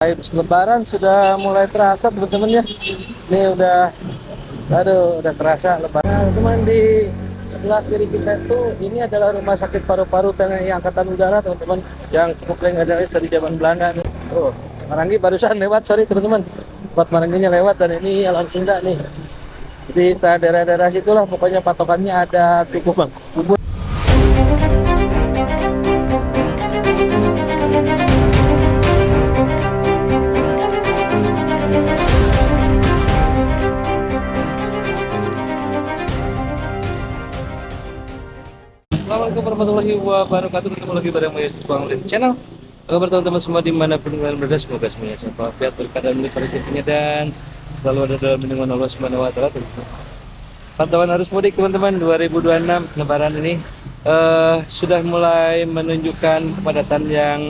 Vibes Lebaran sudah mulai terasa teman-teman ya. Ini udah terasa Lebaran. Nah, teman di sebelah kiri kita itu ini adalah rumah sakit paru-paru TNI Angkatan Udara teman-teman, yang cukup legendaris dari zaman Belanda nih. Oh, Maranggi barusan lewat, sorry teman-teman. Buat Marangginya lewat dan ini alam Sunda nih. Jadi daerah-daerah situlah pokoknya patokannya ada cukup bang. Assalamualaikum warahmatullahi wabarakatuh. Ketemu lagi bareng saya Bang Lin Channel. Apa kabar teman-teman semua dimanapun kalian berada? Semoga semuanya sehat walafiat, berkah dan melimpah rezekinya dan selalu ada dalam lindungan Allah Subhanahu wa taala. Pantauan arus mudik teman-teman 2026 Lebaran ini sudah mulai menunjukkan kepadatan yang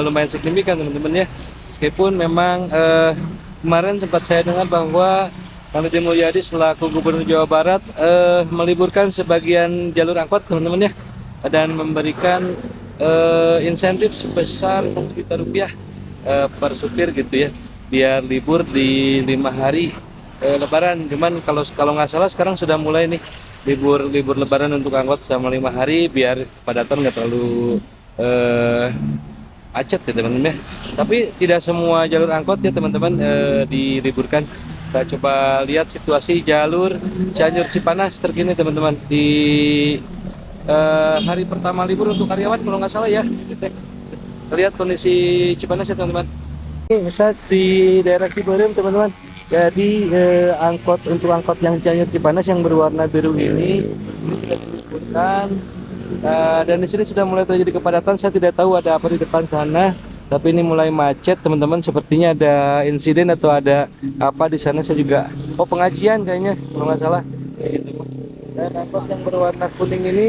lumayan signifikan teman-teman ya. Meskipun memang kemarin sempat saya dengar bahwa Kang Deddy Mulyadi selaku Gubernur Jawa Barat meliburkan sebagian jalur angkot teman-teman ya, dan memberikan insentif sebesar 1 juta rupiah per supir gitu ya, biar libur di 5 hari Lebaran. Cuman kalau nggak salah sekarang sudah mulai nih libur Lebaran untuk angkot selama 5 hari biar kepadatan nggak terlalu macet ya teman-teman ya. Tapi tidak semua jalur angkot ya teman-teman diliburkan. Kita coba lihat situasi jalur Cianjur Cipanas terkini teman-teman di hari pertama libur untuk karyawan kalau nggak salah ya. Kita lihat kondisi Cipanas ya teman-teman. Ini misal di daerah Ciberem teman-teman. Jadi untuk angkot yang Cianjur Cipanas yang berwarna biru ini sudah diliburkan. Dan di sini sudah mulai terjadi kepadatan. Saya tidak tahu ada apa di depan sana, tapi ini mulai macet teman-teman. Sepertinya ada insiden atau ada apa di sana. Saya juga pengajian kayaknya kalau nggak salah di situ. Dan angkot yang berwarna kuning ini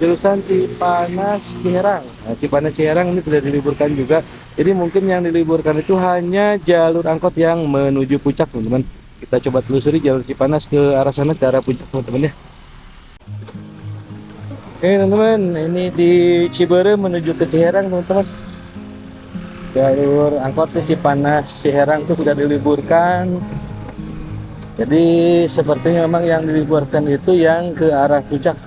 jurusan Cipanas Ciherang. Nah, Cipanas Ciherang ini sudah diliburkan juga. Jadi mungkin yang diliburkan itu hanya jalur angkot yang menuju puncak teman-teman. Kita coba telusuri jalur Cipanas ke arah sana, ke arah puncak teman-teman ya. Oke teman-teman, ini di Ciberem menuju ke Ciherang teman-teman. Jalur angkot ke Cipanas Ciherang itu sudah diliburkan. Jadi sepertinya memang yang diliburkan itu yang ke arah puncak.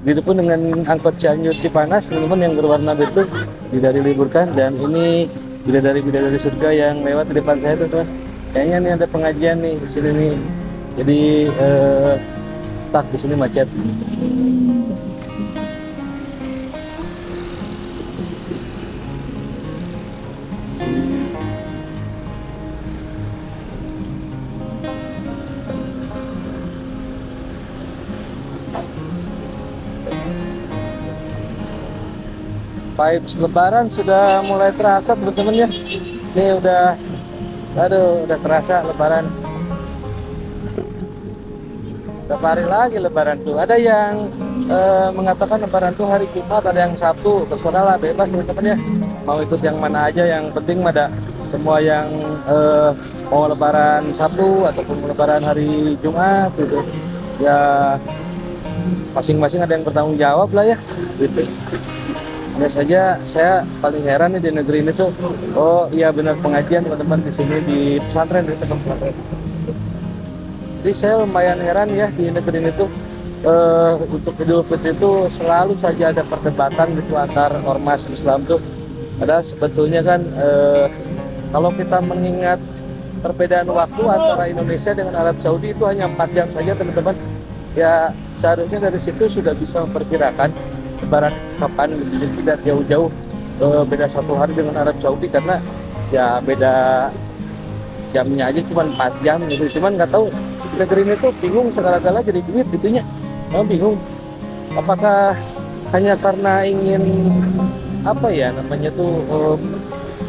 Begitupun dengan angkot Cianjur Cipanas teman-teman yang berwarna biru tidak diliburkan. Dan ini bidadari surga yang lewat di depan saya teman-teman. Kayaknya nih ada pengajian nih di sini nih. Jadi stuck di sini macet. Vibes Lebaran sudah mulai terasa teman-teman ya. Ini udah terasa Lebaran. Berapa hari lagi Lebaran tuh? Ada yang mengatakan Lebaran tuh hari Jumat, ada yang Sabtu. Terserah lah, bebas teman-teman ya. Mau ikut yang mana aja, yang penting ada semua yang mau Lebaran Sabtu ataupun Lebaran hari Jumat gitu. Ya masing-masing ada yang bertanggung jawab lah ya. Gitu. Hanya saja saya paling heran nih di negeri ini tuh, oh iya benar pengajian teman-teman di sini di pesantren di tempat pesantren. Jadi saya lumayan heran ya di negeri ini tuh untuk Idul Fitri itu selalu saja ada perdebatan gitu antar ormas Islam tuh. Padahal sebetulnya kan kalau kita mengingat perbedaan waktu antara Indonesia dengan Arab Saudi itu hanya 4 jam saja teman-teman. Ya seharusnya dari situ sudah bisa memperkirakan Lebaran kapan gitu. Jadi tidak jauh-jauh beda 1 hari dengan Arab Saudi karena ya beda jamnya aja cuma 4 jam gitu. Cuman nggak tahu negeri ini tuh bingung segala-gala jadi duit gitunya. Bingung apakah hanya karena ingin apa ya namanya tuh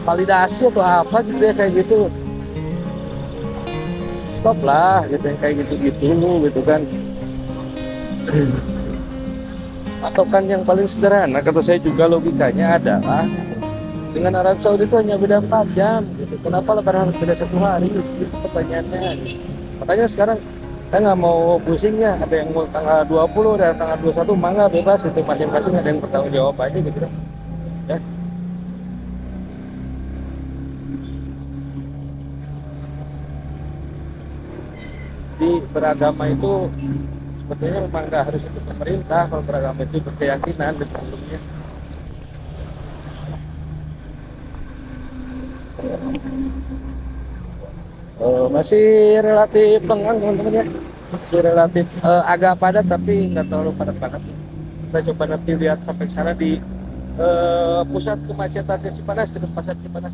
validasi atau apa gitu ya, kayak gitu. Stop lah gitu yang kayak gitu-gitu gitu kan. Atau kan yang paling sederhana kata saya juga logikanya adalah dengan Arab Saudi itu hanya beda 4 jam gitu. Kenapa Lebaran harus beda 1 hari gitu pertanyaannya. Makanya sekarang saya nggak mau pusing ya, ada yang mau tanggal 20 dan tanggal 21 mangga bebas gitu, masing-masing ada yang bertanggung jawab aja gitu ya. Jadi beragama itu sebetulnya memang nggak harus ikut pemerintah. Kalau beragama itu berkeyakinan dan sebagainya. Masih relatif lengang teman-teman ya, masih relatif agak padat tapi nggak terlalu padat banget. Kita coba nanti lihat sampai ke sana di pusat kemacetan di Cipanas, di pasar Cipanas.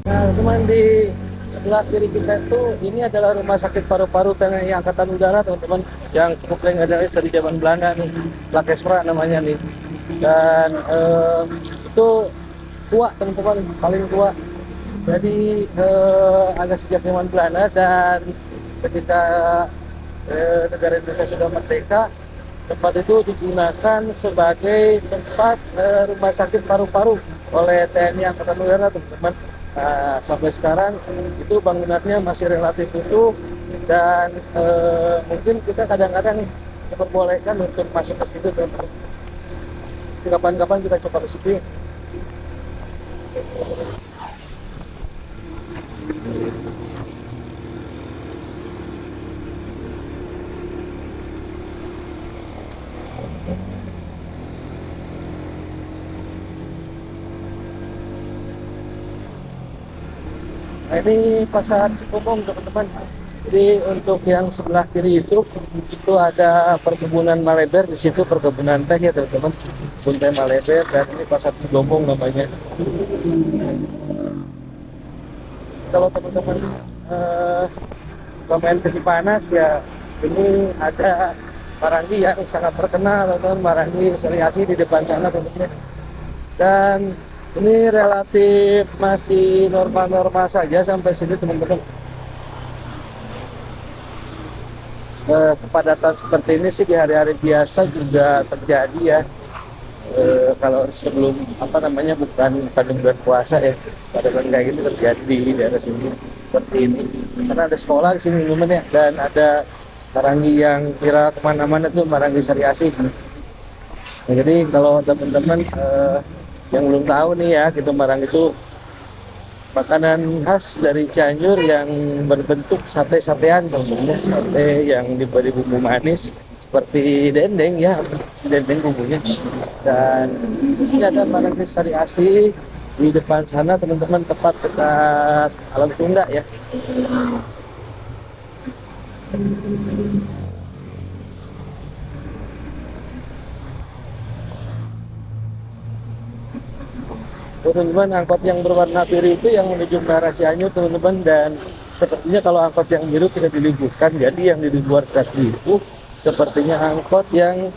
Nah teman, di sebelah kiri kita itu ini adalah rumah sakit paru-paru TNI Angkatan Udara teman-teman, yang cukup legendaris dari zaman Belanda nih, Lakesra namanya nih. Dan itu tua teman-teman, paling tua. Jadi agak sejak zaman Belanda, dan ketika negara Indonesia sudah merdeka, tempat itu digunakan sebagai tempat rumah sakit paru-paru oleh TNI Angkatan Udara teman-teman. Nah, sampai sekarang itu bangunannya masih relatif utuh, dan mungkin kita kadang-kadang diperbolehkan untuk masuk ke situ teman-teman. Kapan-kapan kita coba ke situ. Nah, ini pasar Cikupong teman-teman. Jadi untuk yang sebelah kiri itu ada perkebunan Maleber, di situ perkebunan teh ya teman-teman, kebun teh Maleber, dan ini pasar Cikupong namanya. Kalau teman-teman main ke Cipanas ya, ini ada Marangi yang sangat terkenal teman-teman, Marangi Seriasi di depan sana teman-teman. Dan ini relatif masih normal-normal saja sampai sini teman-teman. Kepadatan seperti ini sih di hari-hari biasa juga terjadi ya. Kalau sebelum bukan bulan puasa ya, kepadatan kayak gitu terjadi di daerah sini seperti ini. Karena ada sekolah di sini teman-teman ya, dan ada Marangi yang kira kemana-mana tuh Marangi Seriasi. Nah, jadi kalau teman-teman yang belum tahu nih ya, gitu, Marang itu makanan khas dari Cianjur yang berbentuk sate-satean, teman-teman. Sate yang diberi bumbu manis seperti dendeng ya, dendeng bumbunya. Dan ini ada Marang Sari Asih di depan sana teman-teman, tepat dekat Alam Sunda ya. Teman-teman, angkot yang berwarna biru itu yang menuju ke arah Cianjur teman-teman, dan sepertinya kalau angkot yang biru tidak diliburkan, jadi yang diliburkan itu sepertinya angkot yang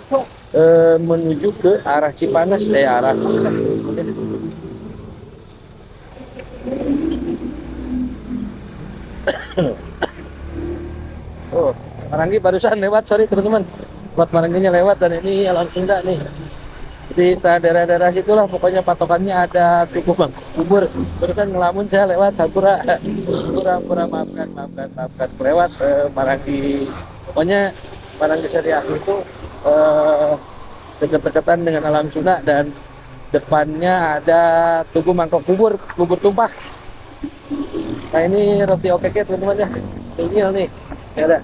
menuju ke arah Cipanas arah oh, Maranggi barusan lewat, sorry teman-teman, buat Marangginya lewat, dan ini Alam Sunda nih. Di daerah-daerah situlah pokoknya patokannya ada Tugu Bang Kubur. Barusan ngelamun saya lewat Hapura, maafkan lewat Maranggi. Pokoknya Maranggi Seriah itu dekat-dekatan dengan Alam Sunda, dan depannya ada Tugu Mangkok Kubur tumpah. Nah ini roti okeke teman-teman ya, tungil nih ya ada.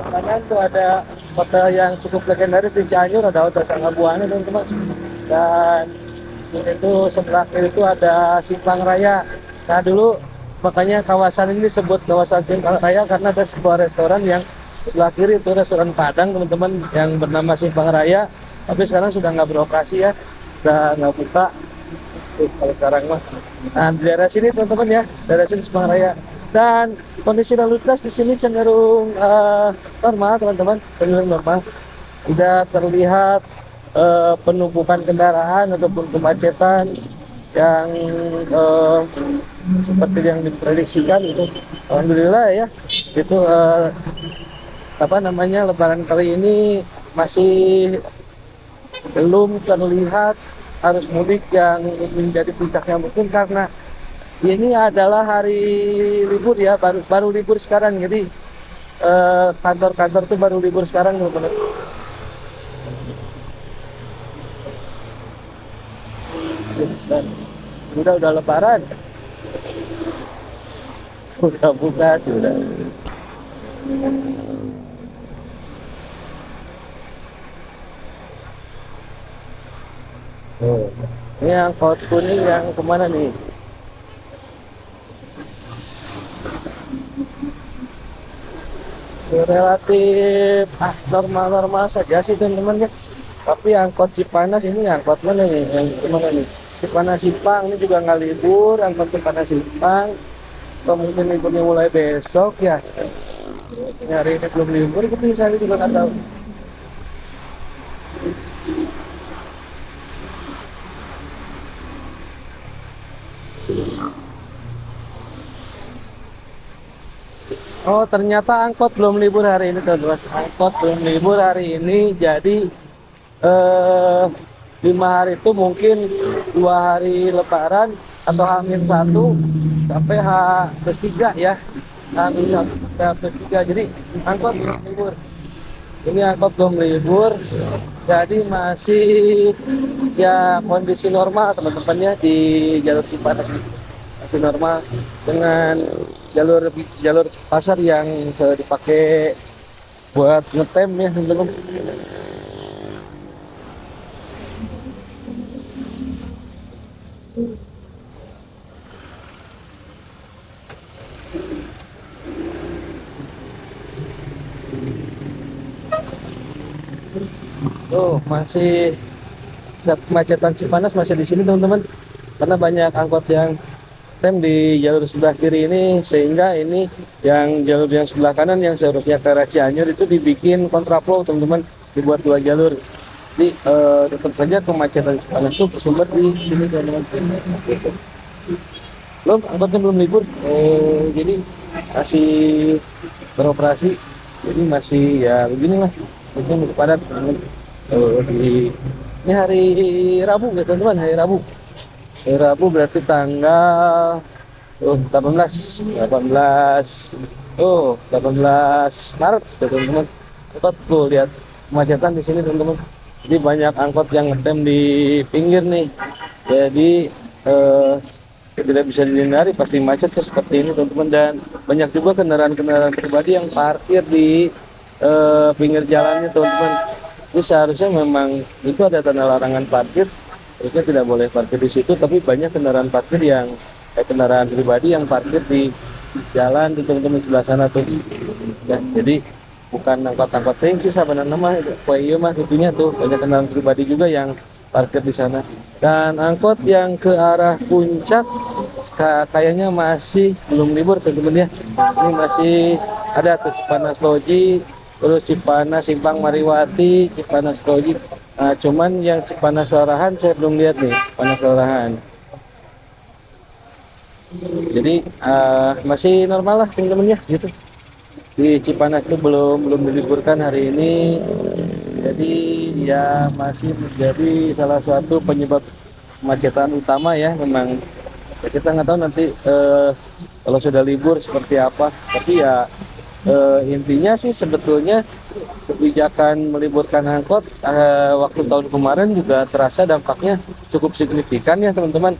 Kanan tuh ada kota yang cukup legendaris di Cianjur, ada Hotel Sanggabuana teman-teman. Dan sini tuh sebelah kiri itu ada Simpang Raya. Nah dulu makanya kawasan ini disebut kawasan Simpang Raya karena ada sebuah restoran yang sebelah kiri itu restoran Padang teman-teman yang bernama Simpang Raya. Tapi sekarang sudah nggak beroperasi ya, sudah nggak buka. Kalau sekarang mah. Nah di daerah sini teman-teman ya, daerah sini Simpang Raya. Dan kondisi lalu lintas di sini cenderung normal teman-teman, cenderung normal. Tidak terlihat penumpukan kendaraan ataupun kemacetan yang seperti yang diprediksikan itu. Alhamdulillah ya, itu apa namanya, Lebaran kali ini masih belum terlihat arus mudik yang menjadi puncaknya, mungkin karena ini adalah hari libur ya, baru libur sekarang, jadi kantor-kantor tuh baru libur sekarang teman-teman. Dan udah Lebaran, udah buka sudah. Oh, ini angkot kuning yang kemana nih? Relatif normal-normal saja sih teman-teman ya. Tapi angkot Cipanas ini angkot mana nih? Yang kemana nih? Cipanas Simpang ini juga nggak libur. Angkot Cipanas Simpang mungkin liburnya mulai besok ya. Ini hari ini belum libur, tapi saya juga nggak tahu. Oh, ternyata angkot belum libur hari ini teman-teman. Angkot belum libur hari ini, jadi 5 hari itu mungkin 2 hari Lebaran atau H-1 sampai H+3 ya. H-1 sampai H+3. Jadi angkot belum libur. Ini angkot belum libur, jadi masih ya kondisi normal teman-teman ya di jalur Cipanas ini. Masih normal dengan jalur pasar yang dipakai buat ngetem ya teman-teman. Tuh masih kemacetan Cipanas masih di sini teman-teman, karena banyak angkot yang tem di jalur sebelah kiri ini, sehingga ini yang jalur yang sebelah kanan yang seharusnya ke arah Cianjur itu dibikin kontraflow teman-teman, dibuat 2 jalur. Jadi tetap saja kemacetan Cipanas itu bersumber di sini teman-teman. Belum angkotnya belum libur, jadi masih beroperasi, jadi masih ya beginilah, mungkin padat teman-teman. Ini hari Rabu ya teman-teman, hari Rabu. Hari Rabu berarti tanggal 18 Maret ya teman-teman. Cepat tuh lihat kemacetan di sini teman-teman. Jadi banyak angkot yang ngetem di pinggir nih. Jadi tidak bisa dihindari pasti macetnya seperti ini teman-teman, dan banyak juga kendaraan-kendaraan pribadi yang parkir di pinggir jalannya teman-teman. Ini seharusnya memang itu ada tanda larangan parkir, harusnya tidak boleh parkir di situ, tapi banyak kendaraan parkir yang kendaraan pribadi yang parkir di jalan di teman-teman sebelah sana tuh. Ya, jadi bukan angkot-angkot ting sih sahabat nama itu, iya mah itunya tuh banyak kendaraan pribadi juga yang parkir di sana. Dan angkot yang ke arah puncak kayaknya masih belum libur teman-teman ya. Ini masih ada tuh Cipanas Loji, terus Cipanas Simpang Mariwati, Cipanas Loji. Nah, cuman yang Cipanas Larahan saya belum lihat nih, Cipanas Larahan. Jadi masih normal lah teman-teman ya gitu. Di Cipanas itu belum diliburkan hari ini. Jadi ya masih menjadi salah satu penyebab kemacetan utama ya memang. Ya, kita nggak tahu nanti kalau sudah libur seperti apa. Tapi ya intinya sih sebetulnya kebijakan meliburkan angkot waktu tahun kemarin juga terasa dampaknya cukup signifikan ya teman-teman,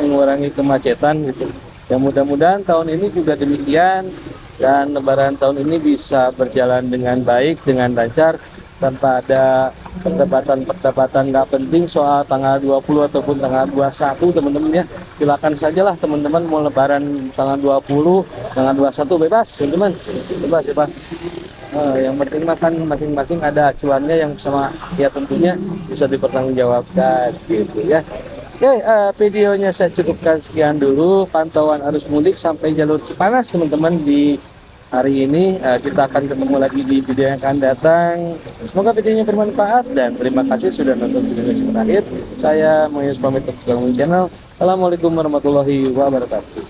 mengurangi kemacetan gitu. Ya mudah-mudahan tahun ini juga demikian, dan Lebaran tahun ini bisa berjalan dengan baik, dengan lancar, tanpa ada perdebatan nggak penting soal tanggal 20 ataupun tanggal 21 teman-teman ya. Silakan sajalah teman-teman mau Lebaran tanggal 20, tanggal 21 bebas teman-teman, bebas. Yang penting makan masing-masing ada acuannya yang sama ya, tentunya bisa dipertanggungjawabkan gitu ya. Oke, videonya saya cukupkan sekian dulu, pantauan arus mudik sampai jalur Cipanas teman-teman di hari ini. Kita akan ketemu lagi di video yang akan datang. Semoga videonya bermanfaat dan terima kasih sudah nonton video ini sampai akhir. Saya Moyes pamit untuk Bangun Channel. Assalamualaikum warahmatullahi wabarakatuh.